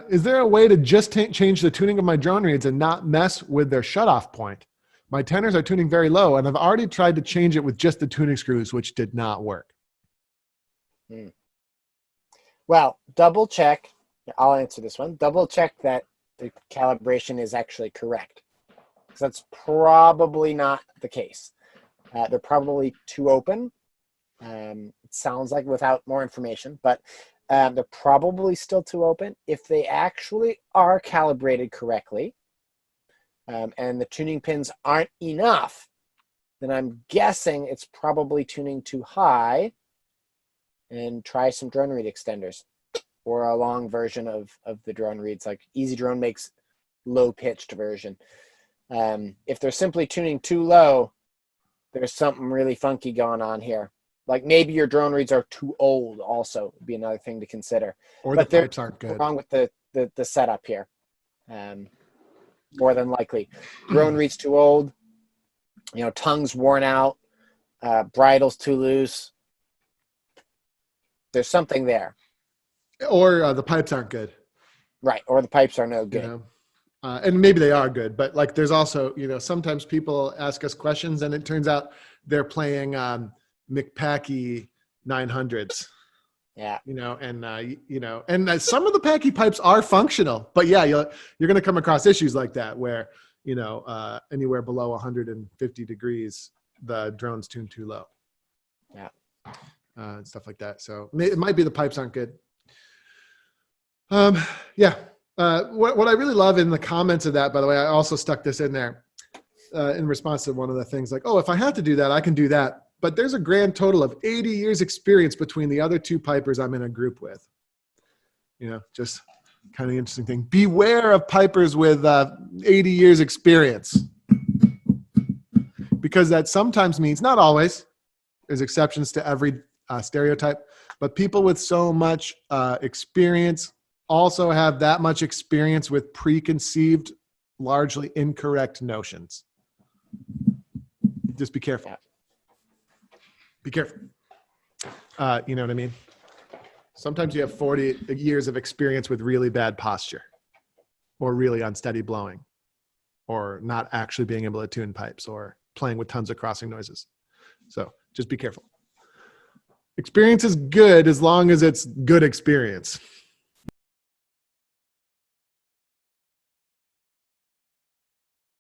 Is there a way to just change the tuning of my drone reeds and not mess with their shutoff point? My tenors are tuning very low, and I've already tried to change it with just the tuning screws, which did not work. Well, double check. I'll answer this one. Double check that the calibration is actually correct, because that's probably not the case. They're probably too open. It sounds like without more information, but they're probably still too open. If they actually are calibrated correctly, and the tuning pins aren't enough, then I'm guessing it's probably tuning too high, and try some drone reed extenders or a long version of the drone reeds. Like Easy Drone makes low pitched version. If they're simply tuning too low, there's something really funky going on here. Like maybe your drone reeds are too old also would be another thing to consider. Or but the pipes aren't good. Wrong with the setup here. More than likely. Drone reeds too old, tongue's worn out, bridle's too loose. There's something there. Or the pipes aren't good. Right, or the pipes are no good. And maybe they are good, but like there's also, sometimes people ask us questions and it turns out they're playing McPacky 900s. Yeah. And some of the Packy pipes are functional, but yeah, you're going to come across issues like that where, anywhere below 150 degrees, the drone's tuned too low. Yeah. And stuff like that. So it might be the pipes aren't good. Yeah. What I really love in the comments of that, by the way, I also stuck this in there in response to one of the things like, oh, if I have to do that, I can do that. But there's a grand total of 80 years experience between the other two pipers I'm in a group with. Just kind of interesting thing. Beware of pipers with 80 years experience. Because that sometimes means, not always, there's exceptions to every stereotype, but people with so much experience also have that much experience with preconceived, largely incorrect notions. Just be careful. Be careful. You know what I mean? Sometimes you have 40 years of experience with really bad posture or really unsteady blowing or not actually being able to tune pipes or playing with tons of crossing noises. So just be careful. Experience is good as long as it's good experience.